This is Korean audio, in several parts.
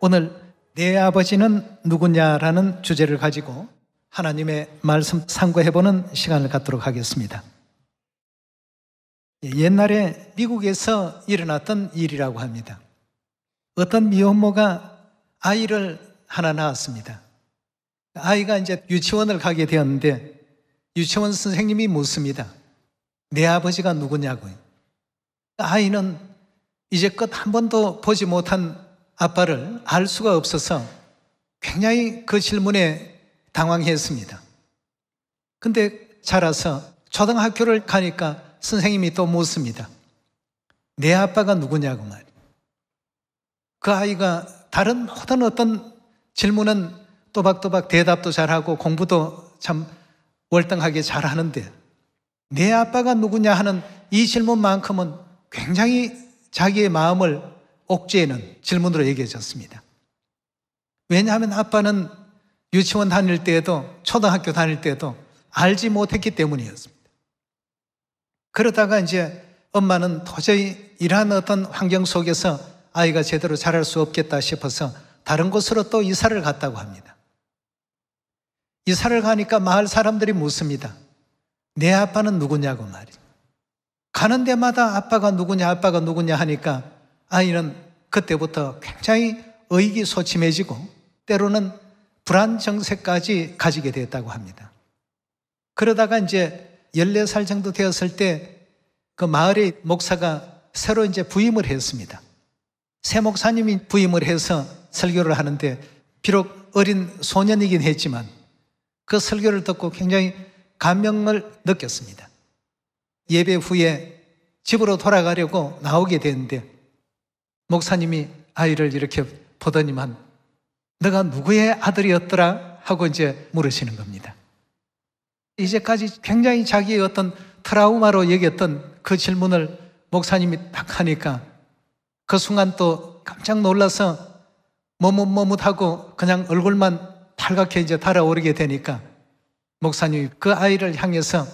오늘 내 아버지는 누구냐라는 주제를 가지고 하나님의 말씀 상고해보는 시간을 갖도록 하겠습니다. 옛날에 미국에서 일어났던 일이라고 합니다. 어떤 미혼모가 아이를 하나 낳았습니다. 아이가 이제 유치원을 가게 되었는데 유치원 선생님이 묻습니다. 내 아버지가 누구냐고요. 아이는 이제껏 한 번도 보지 못한 아빠를 알 수가 없어서 굉장히 그 질문에 당황했습니다. 근데 자라서 초등학교를 가니까 선생님이 또 묻습니다. 내 아빠가 누구냐고 말이에요. 그 아이가 다른 모든 어떤 질문은 또박또박 대답도 잘하고 공부도 참 월등하게 잘하는데 내 아빠가 누구냐 하는 이 질문만큼은 굉장히 자기의 마음을 옥죄는 질문으로 얘기해줬습니다. 왜냐하면 아빠는 유치원 다닐 때에도 초등학교 다닐 때에도 알지 못했기 때문이었습니다. 그러다가 이제 엄마는 도저히 이러한 어떤 환경 속에서 아이가 제대로 자랄 수 없겠다 싶어서 다른 곳으로 또 이사를 갔다고 합니다. 이사를 가니까 마을 사람들이 묻습니다. 내 아빠는 누구냐고 말이죠. 가는 데마다 아빠가 누구냐 하니까 아이는 그때부터 굉장히 의기소침해지고 때로는 불안 정세까지 가지게 됐다고 합니다. 그러다가 이제 14살 정도 되었을 때 그 마을의 목사가 새로 이제 부임을 했습니다. 새 목사님이 부임을 해서 설교를 하는데 비록 어린 소년이긴 했지만 그 설교를 듣고 굉장히 감명을 느꼈습니다. 예배 후에 집으로 돌아가려고 나오게 됐는데 목사님이 아이를 이렇게 보더니만 너가 누구의 아들이었더라 하고 이제 물으시는 겁니다. 이제까지 굉장히 자기의 어떤 트라우마로 여겼던 그 질문을 목사님이 딱 하니까 그 순간 또 깜짝 놀라서 머뭇머뭇하고 그냥 얼굴만 달갛게 이제 달아오르게 되니까 목사님이 그 아이를 향해서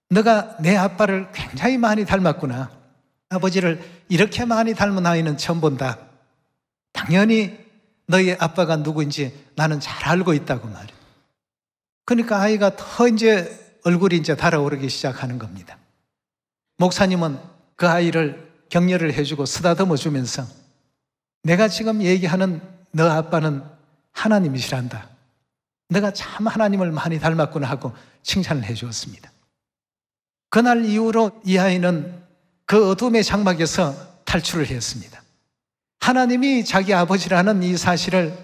너가 내 아빠를 굉장히 많이 닮았구나. 아버지를 이렇게 많이 닮은 아이는 처음 본다. 당연히 너희 아빠가 누구인지 나는 잘 알고 있다고 말이에요. 그러니까 아이가 더 이제 얼굴이 이제 달아오르기 시작하는 겁니다. 목사님은 그 아이를 격려를 해주고 쓰다듬어 주면서 내가 지금 얘기하는 너 아빠는 하나님이시란다. 너가 참 하나님을 많이 닮았구나 하고 칭찬을 해 주었습니다. 그날 이후로 이 아이는 그 어둠의 장막에서 탈출을 했습니다. 하나님이 자기 아버지라는 이 사실을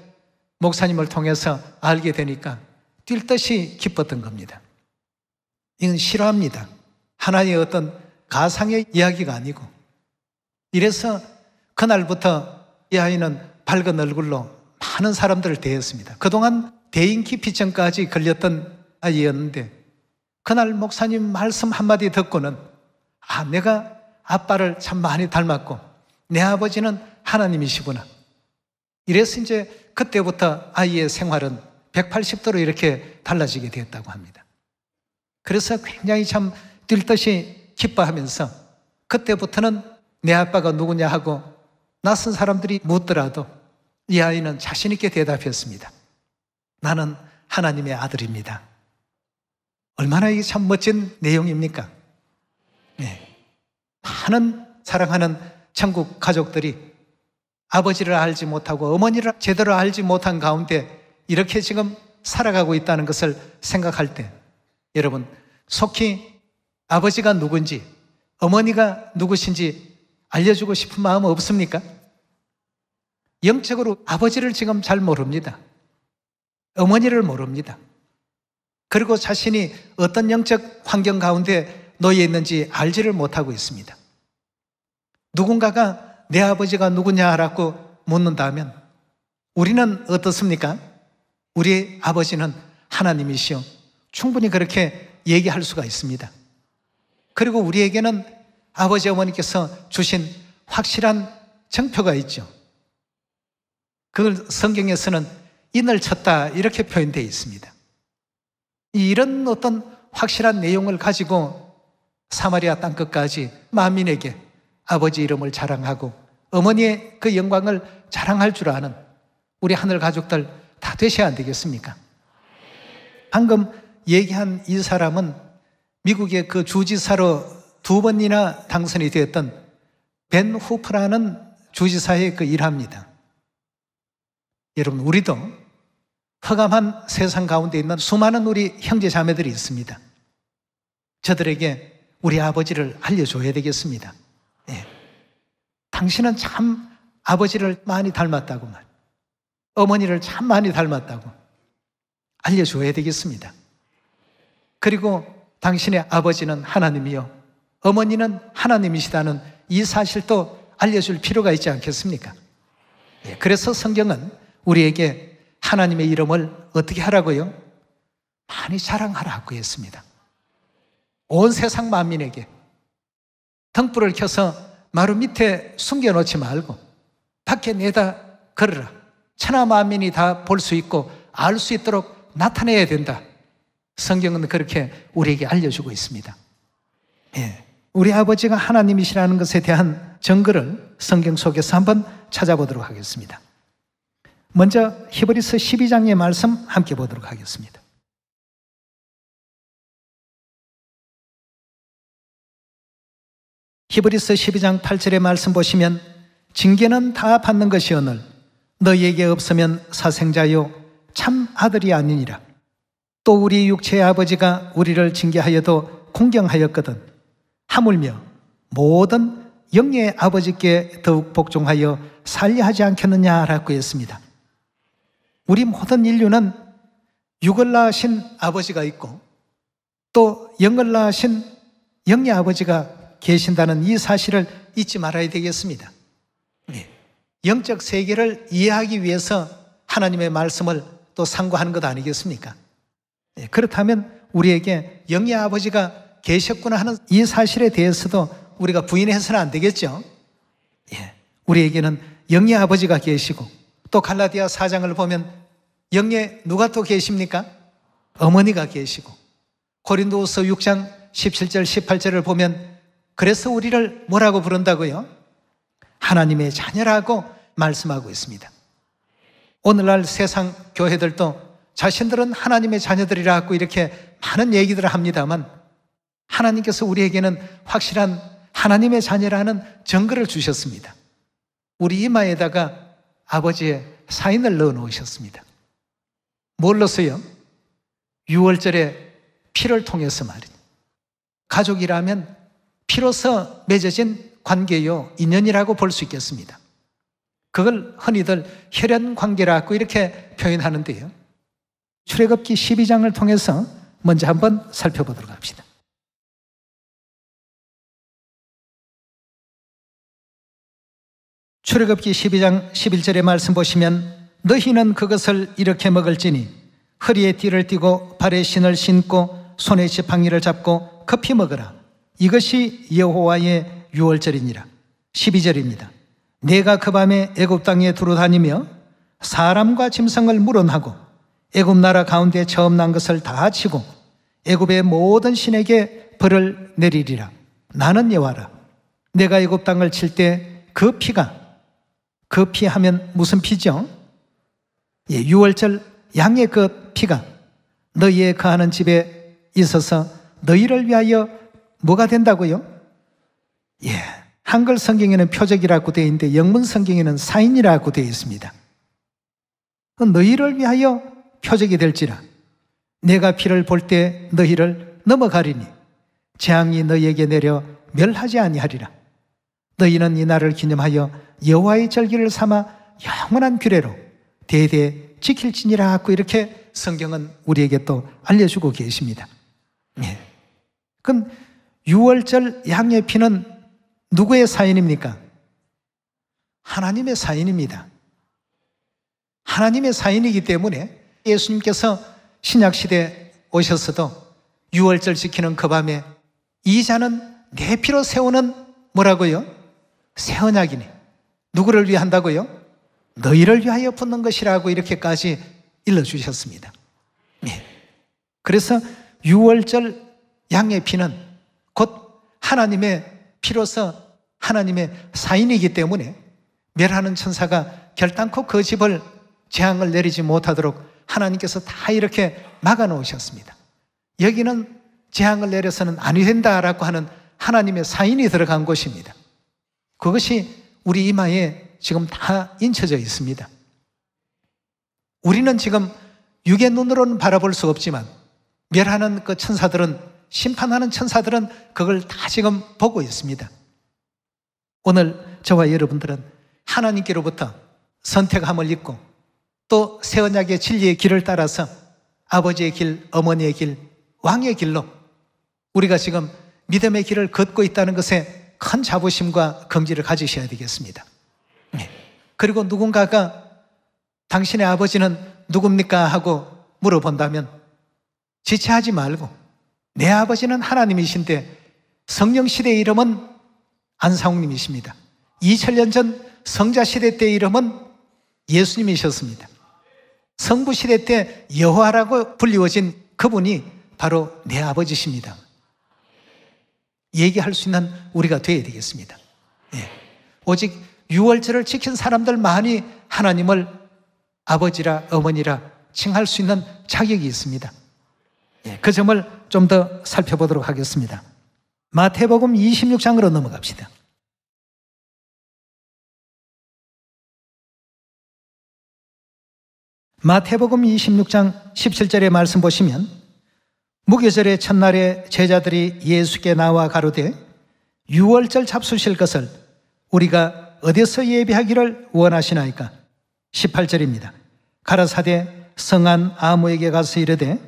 목사님을 통해서 알게 되니까 뛸 듯이 기뻤던 겁니다. 이건 실화입니다. 하나의 어떤 가상의 이야기가 아니고. 이래서 그날부터 이 아이는 밝은 얼굴로 많은 사람들을 대했습니다. 그동안 대인기피증까지 걸렸던 아이였는데 그날 목사님 말씀 한마디 듣고는 내가 아빠를 참 많이 닮았고 내 아버지는 하나님이시구나. 이래서 이제 그때부터 아이의 생활은 180도로 이렇게 달라지게 되었다고 합니다. 그래서 굉장히 참 뛸 듯이 기뻐하면서 그때부터는 내 아빠가 누구냐 하고 낯선 사람들이 묻더라도 이 아이는 자신 있게 대답했습니다. 나는 하나님의 아들입니다. 얼마나 이게 참 멋진 내용입니까? 네. 많은 사랑하는 천국 가족들이 아버지를 알지 못하고 어머니를 제대로 알지 못한 가운데 이렇게 지금 살아가고 있다는 것을 생각할 때 여러분 속히 아버지가 누군지 어머니가 누구신지 알려주고 싶은 마음 없습니까? 영적으로 아버지를 지금 잘 모릅니다. 어머니를 모릅니다. 그리고 자신이 어떤 영적 환경 가운데 놓여 있는지 알지를 못하고 있습니다. 누군가가 내 아버지가 누구냐라고 묻는다면 우리는 어떻습니까? 우리 아버지는 하나님이시요 충분히 그렇게 얘기할 수가 있습니다. 그리고 우리에게는 아버지 어머니께서 주신 확실한 정표가 있죠. 그걸 성경에서는 인을 쳤다 이렇게 표현되어 있습니다. 이런 어떤 확실한 내용을 가지고 사마리아 땅끝까지 만민에게 아버지 이름을 자랑하고 어머니의 그 영광을 자랑할 줄 아는 우리 하늘 가족들 다 되셔야 안 되겠습니까? 방금 얘기한 이 사람은 미국의 그 주지사로 2번이나 당선이 되었던 벤 후프라는 주지사의 그 일합니다. 여러분, 우리도 허감한 세상 가운데 있는 수많은 우리 형제 자매들이 있습니다. 저들에게 우리 아버지를 알려줘야 되겠습니다. 예. 당신은 참 아버지를 많이 닮았다고 말, 어머니를 참 많이 닮았다고 알려줘야 되겠습니다. 그리고 당신의 아버지는 하나님이요 어머니는 하나님이시다는 이 사실도 알려줄 필요가 있지 않겠습니까? 예. 그래서 성경은 우리에게 하나님의 이름을 어떻게 하라고요? 많이 자랑하라고 했습니다. 온 세상 만민에게 등불을 켜서 마루 밑에 숨겨놓지 말고 밖에 내다 걸어라. 천하 만민이 다 볼 수 있고 알 수 있도록 나타내야 된다. 성경은 그렇게 우리에게 알려주고 있습니다. 예. 우리 아버지가 하나님이시라는 것에 대한 증거를 성경 속에서 한번 찾아보도록 하겠습니다. 먼저 히브리서 12장의 말씀 함께 보도록 하겠습니다. 히브리서 12장 8절의 말씀 보시면 징계는 다 받는 것이오늘 너희에게 없으면 사생자요 참 아들이 아니니라. 또 우리 육체의 아버지가 우리를 징계하여도 공경하였거든 하물며 모든 영의 아버지께 더욱 복종하여 살려 하지 않겠느냐라고 했습니다. 우리 모든 인류는 육을 낳으신 아버지가 있고 또 영을 낳으신 영의 아버지가 계신다는 이 사실을 잊지 말아야 되겠습니다. 영적 세계를 이해하기 위해서 하나님의 말씀을 또 상고하는 것 아니겠습니까? 그렇다면 우리에게 영의 아버지가 계셨구나 하는 이 사실에 대해서도 우리가 부인해서는 안 되겠죠. 우리에게는 영의 아버지가 계시고 또 갈라디아 4장을 보면 영의 누가 또 계십니까? 어머니가 계시고 고린도후서 6장 17절 18절을 보면 그래서 우리를 뭐라고 부른다고요? 하나님의 자녀라고 말씀하고 있습니다. 오늘날 세상 교회들도 자신들은 하나님의 자녀들이라고 이렇게 많은 얘기들을 합니다만 하나님께서 우리에게는 확실한 하나님의 자녀라는 증거를 주셨습니다. 우리 이마에다가 아버지의 사인을 넣어 놓으셨습니다. 뭘 넣었어요? 6월절에 피를 통해서 말이죠. 가족이라면 피로서 맺어진 관계요 인연이라고 볼 수 있겠습니다. 그걸 흔히들 혈연관계라고 이렇게 표현하는데요. 출애굽기 12장을 통해서 먼저 한번 살펴보도록 합시다. 출애굽기 12장 11절의 말씀 보시면 너희는 그것을 이렇게 먹을지니 허리에 띠를 띠고 발에 신을 신고 손에 지팡이를 잡고 급히 먹으라. 이것이 여호와의 유월절이니라. 12절입니다. 내가 그 밤에 애굽 땅에 두루 다니며 사람과 짐승을 물어나고 애굽 나라 가운데 처음 난 것을 다 치고 애굽의 모든 신에게 벌을 내리리라. 나는 여호와라. 내가 애굽 땅을 칠 때 그 피가, 그 피 하면 무슨 피죠? 유월절 양의 그 피가 너희의 거하는 집에 있어서 너희를 위하여 뭐가 된다고요? 한글 성경에는 표적이라고 되어 있는데 영문 성경에는 사인이라고 되어 있습니다. 너희를 위하여 표적이 될지라. 내가 피를 볼 때 너희를 넘어가리니 재앙이 너희에게 내려 멸하지 아니하리라. 너희는 이 날을 기념하여 여호와의 절기를 삼아 영원한 규례로 대대 지킬지니라 하고 이렇게 성경은 우리에게 또 알려주고 계십니다. 그럼 유월절 양의 피는 누구의 사인입니까? 하나님의 사인입니다. 하나님의 사인이기 때문에 예수님께서 신약시대에 오셨어도 유월절 지키는 그 밤에 이 잔은 내 피로 세우는 뭐라고요? 새 언약이네. 누구를 위한다고요? 너희를 위하여 붓는 것이라고 이렇게까지 일러주셨습니다. 예. 그래서 유월절 양의 피는 곧 하나님의 피로서 하나님의 사인이기 때문에 멸하는 천사가 결단코 그 집을 재앙을 내리지 못하도록 하나님께서 다 이렇게 막아놓으셨습니다. 여기는 재앙을 내려서는 아니 된다라고 하는 하나님의 사인이 들어간 곳입니다. 그것이 우리 이마에 지금 다 인쳐져 있습니다. 우리는 지금 육의 눈으로는 바라볼 수 없지만 멸하는 그 천사들은, 심판하는 천사들은 그걸 다 지금 보고 있습니다. 오늘 저와 여러분들은 하나님께로부터 선택함을 입고 또 새 언약의 진리의 길을 따라서 아버지의 길, 어머니의 길, 왕의 길로 우리가 지금 믿음의 길을 걷고 있다는 것에 큰 자부심과 긍지를 가지셔야 되겠습니다. 그리고 누군가가 당신의 아버지는 누굽니까? 하고 물어본다면 지체하지 말고 내 아버지는 하나님이신데 성령시대의 이름은 안상욱님이십니다. 2000년 전 성자시대 때 이름은 예수님이셨습니다. 성부시대 때 여호와라고 불리워진 그분이 바로 내 아버지십니다. 얘기할 수 있는 우리가 되어야 되겠습니다. 예. 오직 유월절을 지킨 사람들만이 하나님을 아버지라 어머니라 칭할 수 있는 자격이 있습니다. 예. 그 점을 좀 더 살펴보도록 하겠습니다. 마태복음 26장으로 넘어갑시다. 마태복음 26장 17절의 말씀 보시면 무교절의 첫날에 제자들이 예수께 나와 가로되 유월절 잡수실 것을 우리가 어디서 예비하기를 원하시나이까? 18절입니다. 가라사대 성한 아무에게 가서 이르되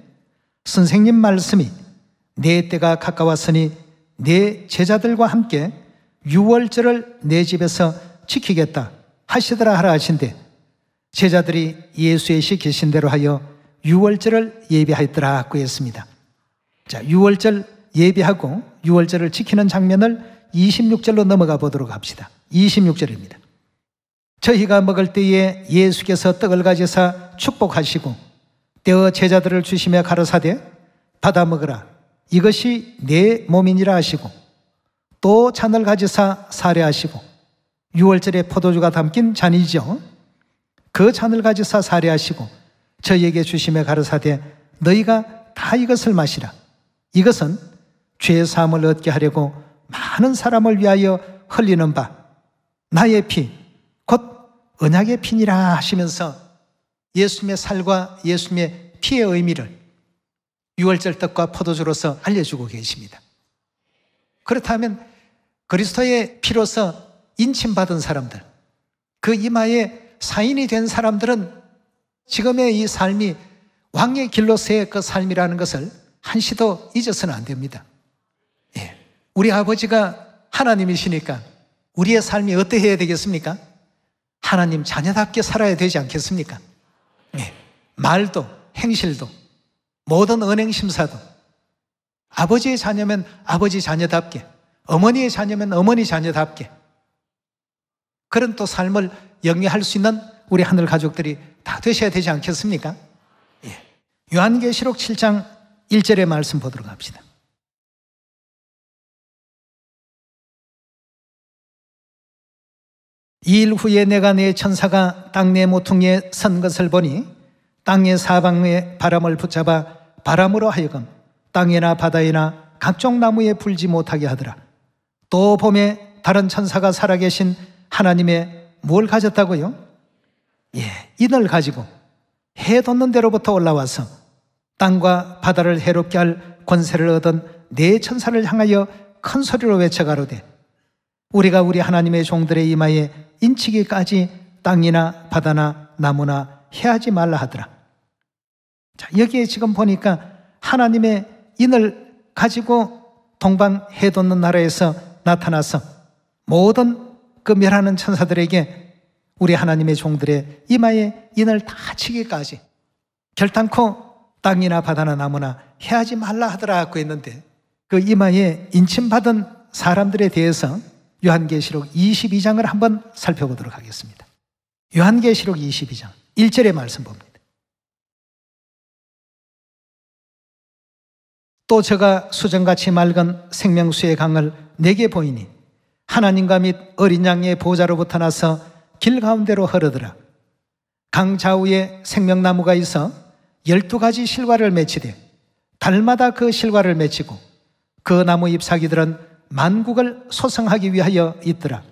선생님 말씀이 내 때가 가까웠으니 내 제자들과 함께 유월절을 내 집에서 지키겠다 하시더라 하라 하신대 제자들이 예수의 시키신 대로 하여 유월절을 예비하였더라 고 했습니다. 자, 유월절 예비하고 유월절을 지키는 장면을 26절로 넘어가 보도록 합시다. 26절입니다. 저희가 먹을 때에 예수께서 떡을 가지사 축복하시고 떼어 제자들을 주시며 가르사대 받아 먹으라 이것이 내 몸이니라 하시고 또 잔을 가지사 사례하시고 유월절에 포도주가 담긴 잔이죠. 그 잔을 가지사 사례하시고 저희에게 주시며 가르사대 너희가 다 이것을 마시라 이것은 죄 사함을 얻게 하려고 많은 사람을 위하여 흘리는 바 나의 피 곧 언약의 피니라 하시면서 예수님의 살과 예수님의 피의 의미를 유월절 떡과 포도주로서 알려주고 계십니다. 그렇다면 그리스도의 피로서 인침받은 사람들, 그 이마에 사인이 된 사람들은 지금의 이 삶이 왕의 길로서의 그 삶이라는 것을 한시도 잊어서는 안 됩니다. 예. 우리 아버지가 하나님이시니까 우리의 삶이 어떠해야 되겠습니까? 하나님 자녀답게 살아야 되지 않겠습니까? 예. 말도 행실도 모든 언행심사도 아버지의 자녀면 아버지 자녀답게 어머니의 자녀면 어머니 자녀답게 그런 또 삶을 영위할 수 있는 우리 하늘 가족들이 다 되셔야 되지 않겠습니까? 예. 요한계시록 7장 1절의 말씀 보도록 합시다. 이 일 후에 내가 내 천사가 땅 내 모퉁이에 선 것을 보니 땅의 사방에 바람을 붙잡아 바람으로 하여금 땅이나 바다이나 각종 나무에 불지 못하게 하더라. 또 봄에 다른 천사가 살아계신 하나님의 뭘 가졌다고요? 예, 인을 가지고 해 돋는 데로부터 올라와서 땅과 바다를 해롭게 할 권세를 얻은 네 천사를 향하여 큰 소리로 외쳐가로되 우리가 우리 하나님의 종들의 이마에 인치기까지 땅이나 바다나 나무나 해하지 말라 하더라. 자, 여기에 지금 보니까 하나님의 인을 가지고 동방 해 돋는 나라에서 나타나서 모든 그 멸하는 천사들에게 우리 하나님의 종들의 이마에 인을 다 치기까지 결단코 땅이나 바다나 나무나 해하지 말라 하더라고 했는데 그 이마에 인침받은 사람들에 대해서 요한계시록 22장을 한번 살펴보도록 하겠습니다. 요한계시록 22장 1절의 말씀 봅니다. 또 저가 수정같이 맑은 생명수의 강을 내게 보이니 하나님과 및 어린 양의 보좌로부터 나서 길 가운데로 흐르더라. 강 좌우에 생명나무가 있어 12가지 실과를 맺히되 달마다 그 실과를 맺히고 그 나무 잎사귀들은 만국을 소성하기 위하여 있더라.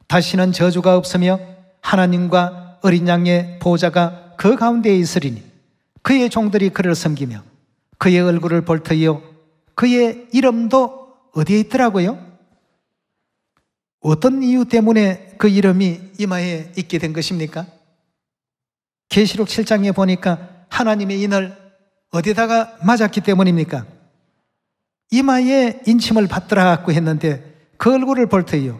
다시는 저주가 없으며 하나님과 어린 양의 보좌가 그 가운데에 있으리니 그의 종들이 그를 섬기며 그의 얼굴을 볼 터이요 그의 이름도 어디에 있더라고요? 어떤 이유 때문에 그 이름이 이마에 있게 된 것입니까? 계시록 7장에 보니까 하나님의 인을 어디다가 맞았기 때문입니까? 이마에 인침을 받더라고 했는데 그 얼굴을 볼 터이요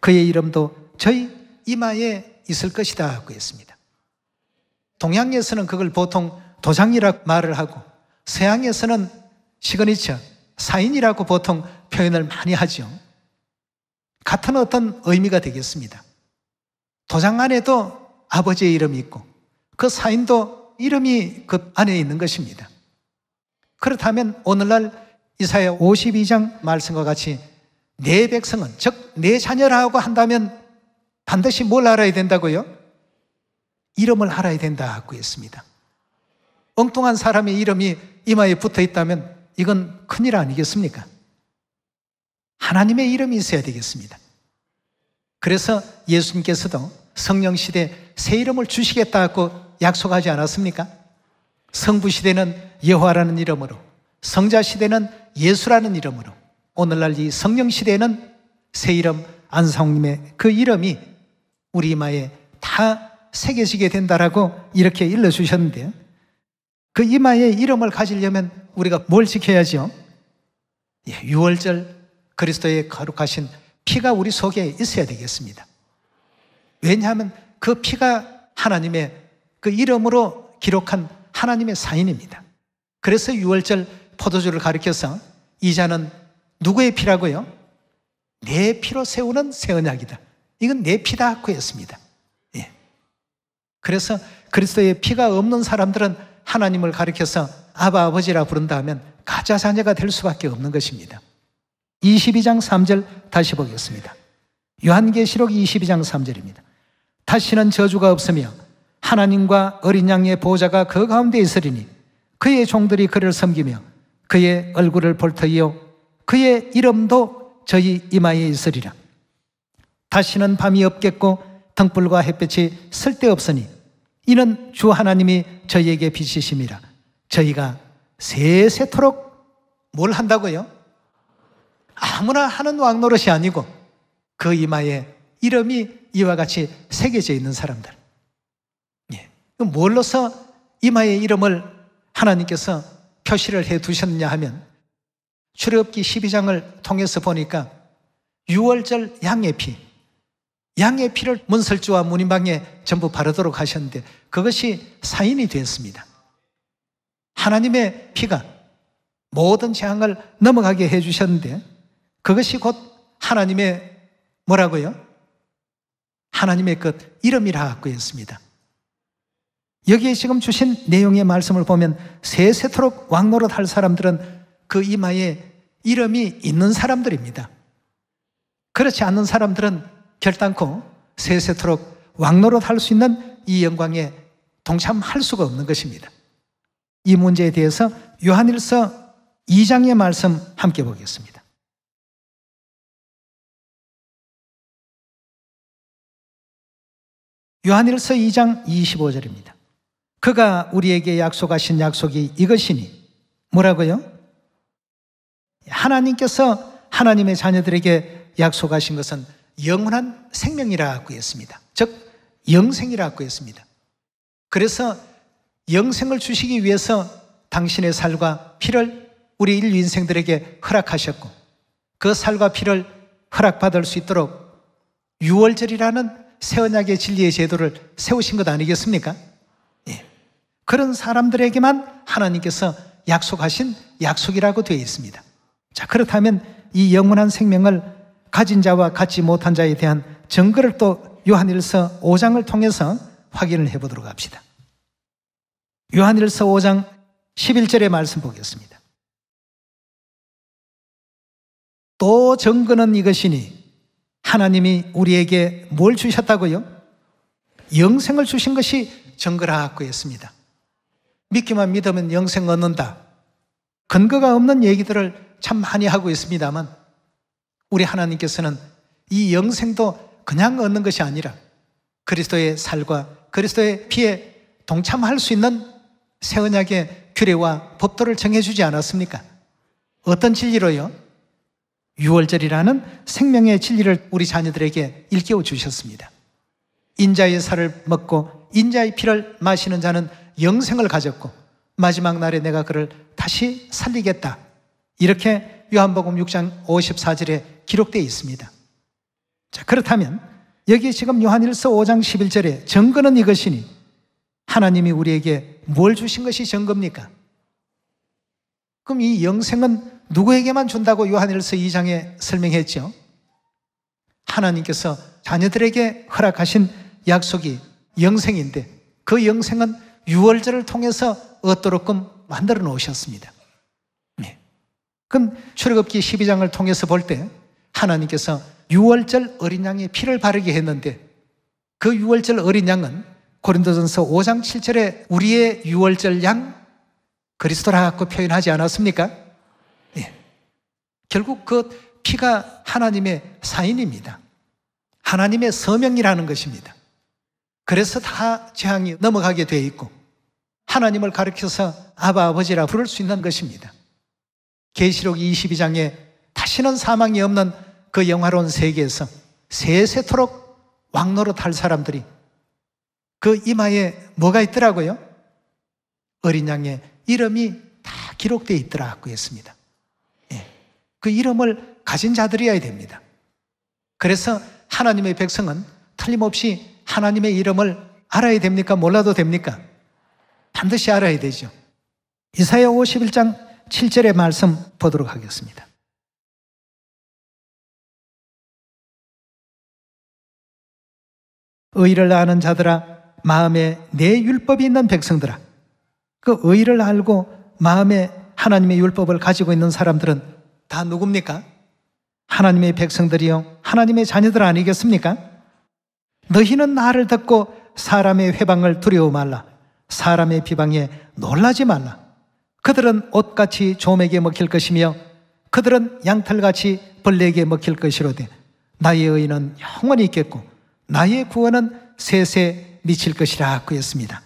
그의 이름도 저희 이마에 있을 것이다 하고 했습니다. 동양에서는 그걸 보통 도장이라고 말을 하고 서양에서는 시그니처, 사인이라고 보통 표현을 많이 하죠. 같은 어떤 의미가 되겠습니다. 도장 안에도 아버지의 이름이 있고 그 사인도 이름이 그 안에 있는 것입니다. 그렇다면 오늘날 이사야 52장 말씀과 같이 내 백성은 즉 내 자녀라고 한다면 반드시 뭘 알아야 된다고요? 이름을 알아야 된다고 했습니다. 엉뚱한 사람의 이름이 이마에 붙어 있다면 이건 큰일 아니겠습니까? 하나님의 이름이 있어야 되겠습니다. 그래서 예수님께서도 성령 시대 새 이름을 주시겠다고 약속하지 않았습니까? 성부 시대는 여호와라는 이름으로, 성자 시대는 예수라는 이름으로, 오늘날 이 성령 시대에는 새 이름 안상홍님의 그 이름이 우리 이마에 다 새겨지게 된다라고 이렇게 일러주셨는데요. 그 이마에 이름을 가지려면 우리가 뭘 지켜야죠? 유월절 그리스도의 거룩하신 피가 우리 속에 있어야 되겠습니다. 왜냐하면 그 피가 하나님의 그 이름으로 기록한 하나님의 사인입니다. 그래서 유월절 포도주를 가리켜서 이 잔은 누구의 피라고요? 내 피로 세우는 새 언약이다. 이건 내 피다고 했습니다. 예. 그래서 그리스도의 피가 없는 사람들은 하나님을 가리켜서 아바 아버지라 부른다 하면 가짜 자녀가 될 수밖에 없는 것입니다. 22장 3절 다시 보겠습니다. 요한계시록 22장 3절입니다. 다시는 저주가 없으며 하나님과 어린 양의 보좌가 그 가운데 있으리니 그의 종들이 그를 섬기며 그의 얼굴을 볼 터이요 그의 이름도 저희 이마에 있으리라. 다시는 밤이 없겠고 등불과 햇볕이 쓸데없으니 이는 주 하나님이 저희에게 빛이심이라. 저희가 세세토록 뭘 한다고요? 아무나 하는 왕노릇이 아니고 그 이마에 이름이 이와 같이 새겨져 있는 사람들. 예. 뭘로서 이마에 이름을 하나님께서 표시를 해 두셨느냐 하면 출애굽기 12장을 통해서 보니까 유월절 양의 피를 문설주와 문인방에 전부 바르도록 하셨는데 그것이 사인이 되었습니다. 하나님의 피가 모든 재앙을 넘어가게 해주셨는데 그것이 곧 하나님의 뭐라고요? 하나님의 그 이름이라고 했습니다. 여기에 지금 주신 내용의 말씀을 보면 세세토록 왕노릇 할 사람들은 그 이마에 이름이 있는 사람들입니다. 그렇지 않는 사람들은 결단코 세세토록 왕노릇 할 수 있는 이 영광에 동참할 수가 없는 것입니다. 이 문제에 대해서 요한일서 2장의 말씀 함께 보겠습니다. 요한일서 2장 25절입니다. 그가 우리에게 약속하신 약속이 이것이니 뭐라고요? 하나님께서 하나님의 자녀들에게 약속하신 것은 영원한 생명이라고 했습니다. 즉 영생이라고 했습니다. 그래서 영생을 주시기 위해서 당신의 살과 피를 우리 인류 인생들에게 허락하셨고 그 살과 피를 허락받을 수 있도록 유월절이라는 새 언약의 진리의 제도를 세우신 것 아니겠습니까? 예. 그런 사람들에게만 하나님께서 약속하신 약속이라고 되어 있습니다. 자, 그렇다면 이 영원한 생명을 가진 자와 갖지 못한 자에 대한 증거를 또 요한일서 5장을 통해서 확인을 해보도록 합시다. 요한일서 5장 11절의 말씀 보겠습니다. 또 증거는 이것이니 하나님이 우리에게 뭘 주셨다고요? 영생을 주신 것이 증거라고 했습니다. 믿기만 믿으면 영생 얻는다. 근거가 없는 얘기들을 참 많이 하고 있습니다만 우리 하나님께서는 이 영생도 그냥 얻는 것이 아니라 그리스도의 살과 그리스도의 피에 동참할 수 있는 새 언약의 규례와 법도를 정해주지 않았습니까? 어떤 진리로요? 유월절이라는 생명의 진리를 우리 자녀들에게 일깨워 주셨습니다. 인자의 살을 먹고 인자의 피를 마시는 자는 영생을 가졌고 마지막 날에 내가 그를 다시 살리겠다. 이렇게 요한복음 6장 54절에 기록되어 있습니다. 자, 그렇다면 여기 지금 요한일서 5장 11절에 증거는 이것이니 하나님이 우리에게 뭘 주신 것이 증거입니까? 그럼 이 영생은 누구에게만 준다고 요한일서 2장에 설명했죠? 하나님께서 자녀들에게 허락하신 약속이 영생인데 그 영생은 유월절을 통해서 얻도록끔 만들어 놓으셨습니다. 네. 그럼 출애굽기 12장을 통해서 볼 때 하나님께서 유월절 어린 양의 피를 바르게 했는데 그 유월절 어린 양은 고린도전서 5장 7절에 우리의 유월절 양 그리스도라고 표현하지 않았습니까? 네. 결국 그 피가 하나님의 사인입니다. 하나님의 서명이라는 것입니다. 그래서 다 재앙이 넘어가게 되어 있고 하나님을 가리켜서 아바 아버지라 부를 수 있는 것입니다. 계시록 22장에 다시는 사망이 없는 그 영화로운 세계에서 세세토록 왕노릇할 사람들이 그 이마에 뭐가 있더라고요? 어린 양의 이름이 다 기록되어 있더라고 했습니다. 예. 그 이름을 가진 자들이어야 됩니다. 그래서 하나님의 백성은 틀림없이 하나님의 이름을 알아야 됩니까? 몰라도 됩니까? 반드시 알아야 되죠. 이사야 51장 7절의 말씀 보도록 하겠습니다. 의를 아는 자들아 마음에 내 율법이 있는 백성들아, 그 의를 알고 마음에 하나님의 율법을 가지고 있는 사람들은 다 누굽니까? 하나님의 백성들이요 하나님의 자녀들 아니겠습니까? 너희는 나를 듣고 사람의 회방을 두려워 말라. 사람의 비방에 놀라지 말라. 그들은 옷같이 조맥에 먹힐 것이며 그들은 양털같이 벌레에게 먹힐 것이로되 나의 의는 영원히 있겠고 나의 구원은 세세 미칠 것이라 그랬습니다.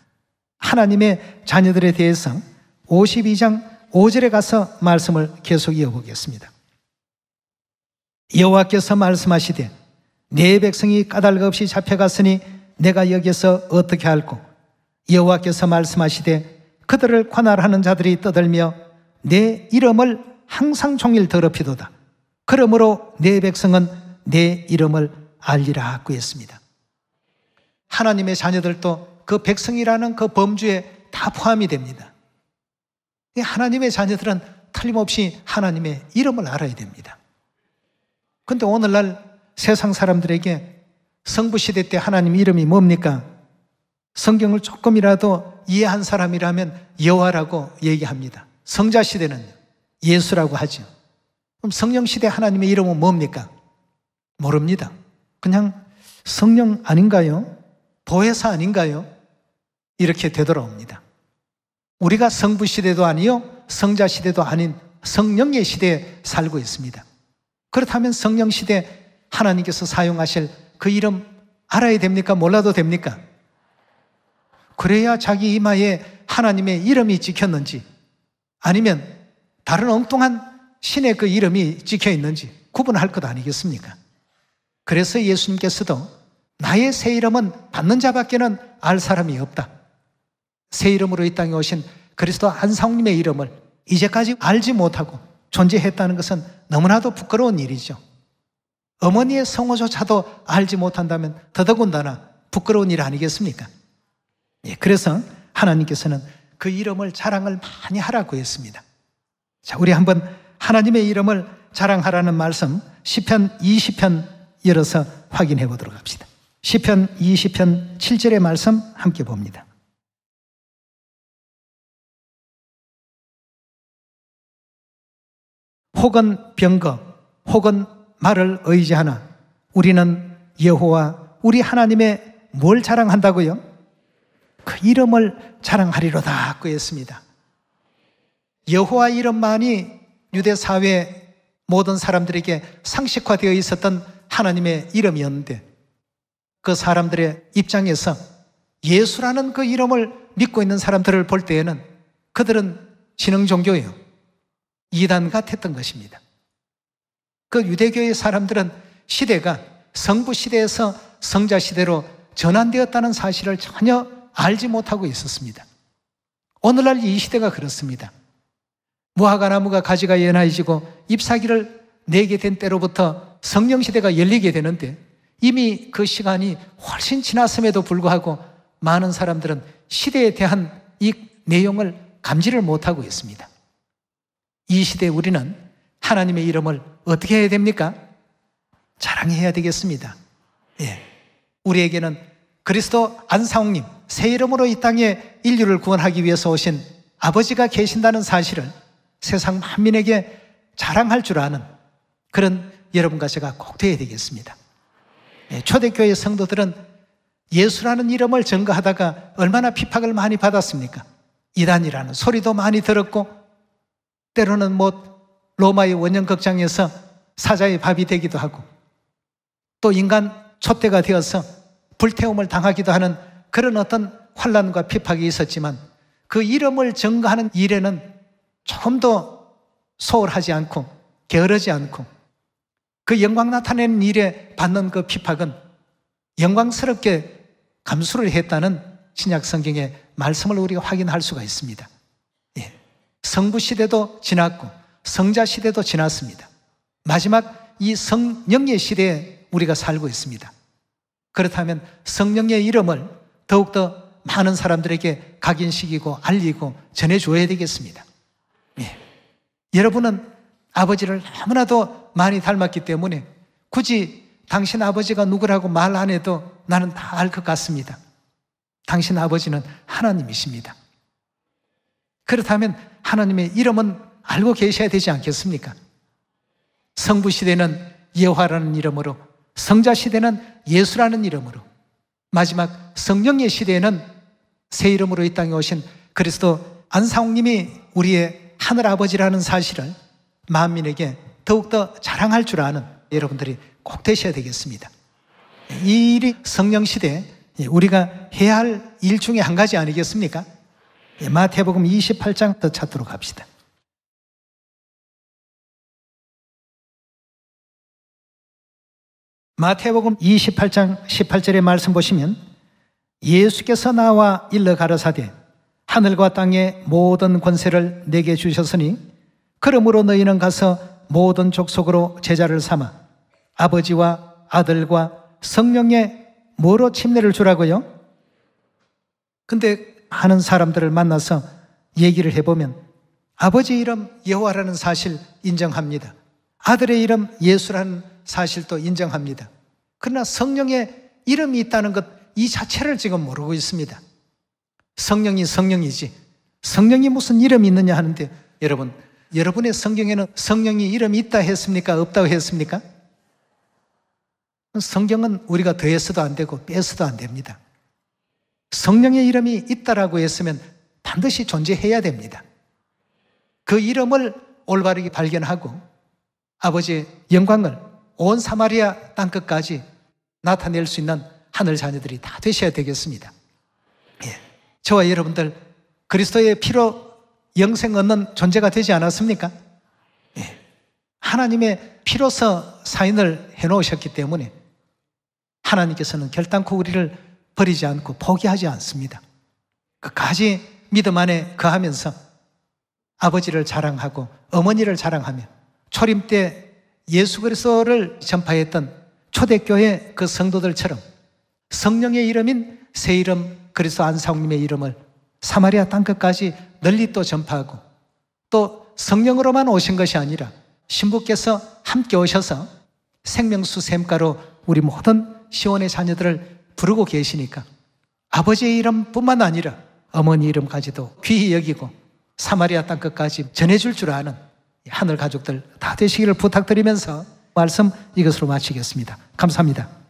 하나님의 자녀들에 대해서 52장 5절에 가서 말씀을 계속 이어보겠습니다. 여호와께서 말씀하시되 내 백성이 까닭 없이 잡혀갔으니 내가 여기서 어떻게 할꼬? 여호와께서 말씀하시되 그들을 관할하는 자들이 떠들며 내 이름을 항상 종일 더럽히도다. 그러므로 내 백성은 내 이름을 알리라 하고 했습니다. 하나님의 자녀들도 그 백성이라는 그 범주에 다 포함이 됩니다. 하나님의 자녀들은 틀림없이 하나님의 이름을 알아야 됩니다. 그런데 오늘날 세상 사람들에게 성부시대 때 하나님 이름이 뭡니까? 성경을 조금이라도 이해한 사람이라면 여호와라고 얘기합니다. 성자시대는 예수라고 하죠. 그럼 성령시대 하나님의 이름은 뭡니까? 모릅니다. 그냥 성령 아닌가요? 보혜사 아닌가요? 이렇게 되돌아옵니다. 우리가 성부시대도 아니요 성자시대도 아닌 성령의 시대에 살고 있습니다. 그렇다면 성령시대 하나님께서 사용하실 그 이름 알아야 됩니까? 몰라도 됩니까? 그래야 자기 이마에 하나님의 이름이 찍혔는지 아니면 다른 엉뚱한 신의 그 이름이 찍혀 있는지 구분할 것 아니겠습니까? 그래서 예수님께서도 나의 새 이름은 받는 자밖에는 알 사람이 없다. 새 이름으로 이 땅에 오신 그리스도 안상님의 이름을 이제까지 알지 못하고 존재했다는 것은 너무나도 부끄러운 일이죠. 어머니의 성호조차도 알지 못한다면 더더군다나 부끄러운 일 아니겠습니까? 예, 그래서 하나님께서는 그 이름을 자랑을 많이 하라고 했습니다. 자, 우리 한번 하나님의 이름을 자랑하라는 말씀 시편 20편 열어서 확인해 보도록 합시다. 시편 20편 7절의 말씀 함께 봅니다. 혹은 병거 혹은 말을 의지하나 우리는 여호와 우리 하나님의 뭘 자랑한다고요? 그 이름을 자랑하리로다 그 했습니다. 여호와 이름만이 유대 사회 모든 사람들에게 상식화되어 있었던 하나님의 이름이었는데 그 사람들의 입장에서 예수라는 그 이름을 믿고 있는 사람들을 볼 때에는 그들은 신흥 종교예요. 이단 같았던 것입니다. 그 유대교의 사람들은 시대가 성부 시대에서 성자 시대로 전환되었다는 사실을 전혀 알지 못하고 있었습니다. 오늘날 이 시대가 그렇습니다. 무화과 나무가 가지가 연하해지고 잎사귀를 내게 된 때로부터 성령 시대가 열리게 되는데 이미 그 시간이 훨씬 지났음에도 불구하고 많은 사람들은 시대에 대한 이 내용을 감지를 못하고 있습니다. 이 시대에 우리는 하나님의 이름을 어떻게 해야 됩니까? 자랑해야 되겠습니다. 예. 우리에게는 그리스도 안상홍님 새 이름으로 이 땅에 인류를 구원하기 위해서 오신 아버지가 계신다는 사실을 세상 만민에게 자랑할 줄 아는 그런 여러분과 제가 꼭 되어야 되겠습니다. 예. 초대교회 성도들은 예수라는 이름을 증거하다가 얼마나 핍박을 많이 받았습니까? 이단이라는 소리도 많이 들었고 때로는 로마의 원형극장에서 사자의 밥이 되기도 하고 또 인간 촛대가 되어서 불태움을 당하기도 하는 그런 어떤 환난과 핍박이 있었지만 그 이름을 증거하는 일에는 조금도 소홀하지 않고 게으르지 않고 그 영광 나타내는 일에 받는 그 핍박은 영광스럽게 감수를 했다는 신약 성경의 말씀을 우리가 확인할 수가 있습니다. 예. 성부 시대도 지났고 성자 시대도 지났습니다. 마지막 이 성령의 시대에 우리가 살고 있습니다. 그렇다면 성령의 이름을 더욱더 많은 사람들에게 각인시키고 알리고 전해줘야 되겠습니다. 예. 여러분은 아버지를 너무나도 많이 닮았기 때문에 굳이 당신 아버지가 누구라고 말 안 해도 나는 다 알 것 같습니다. 당신 아버지는 하나님이십니다. 그렇다면 하나님의 이름은 알고 계셔야 되지 않겠습니까? 성부 시대는 여호와라는 이름으로, 성자 시대는 예수라는 이름으로, 마지막 성령의 시대에는 새 이름으로 이 땅에 오신 그리스도 안상홍님이 우리의 하늘아버지라는 사실을 만민에게 더욱더 자랑할 줄 아는 여러분들이 꼭 되셔야 되겠습니다. 이 일이 성령 시대에 우리가 해야 할 일 중에 한 가지 아니겠습니까? 마태복음 28장 더 찾도록 합시다. 마태복음 28장 18절의 말씀 보시면 예수께서 나와 일러 가라사대 하늘과 땅의 모든 권세를 내게 주셨으니 그러므로 너희는 가서 모든 족속으로 제자를 삼아 아버지와 아들과 성령의 뭐로 침례를 주라고요? 근데 많은 사람들을 만나서 얘기를 해보면 아버지 이름 여호와라는 사실 인정합니다. 아들의 이름 예수라는 사실도 인정합니다. 그러나 성령의 이름이 있다는 것 이 자체를 지금 모르고 있습니다. 성령이 성령이지 성령이 무슨 이름이 있느냐 하는데 여러분, 여러분의 성경에는 성령이 이름이 있다 했습니까? 없다고 했습니까? 성경은 우리가 더해서도 안 되고 빼서도 안 됩니다. 성령의 이름이 있다라고 했으면 반드시 존재해야 됩니다. 그 이름을 올바르게 발견하고 아버지의 영광을 온 사마리아 땅끝까지 나타낼 수 있는 하늘 자녀들이 다 되셔야 되겠습니다. 예. 저와 여러분들 그리스도의 피로 영생 얻는 존재가 되지 않았습니까? 예. 하나님의 피로서 사인을 해놓으셨기 때문에 하나님께서는 결단코 우리를 버리지 않고 포기하지 않습니다. 끝까지 믿음 안에 거하면서 아버지를 자랑하고 어머니를 자랑하며 초림 때 예수 그리스도를 전파했던 초대교회 그 성도들처럼 성령의 이름인 새 이름 그리스도 안상홍님의 이름을 사마리아 땅끝까지 널리 또 전파하고 또 성령으로만 오신 것이 아니라 신부께서 함께 오셔서 생명수 샘가로 우리 모든 시온의 자녀들을 부르고 계시니까 아버지의 이름뿐만 아니라 어머니 이름까지도 귀히 여기고 사마리아 땅끝까지 전해줄 줄 아는 하늘 가족들 다 되시기를 부탁드리면서 말씀 이것으로 마치겠습니다. 감사합니다.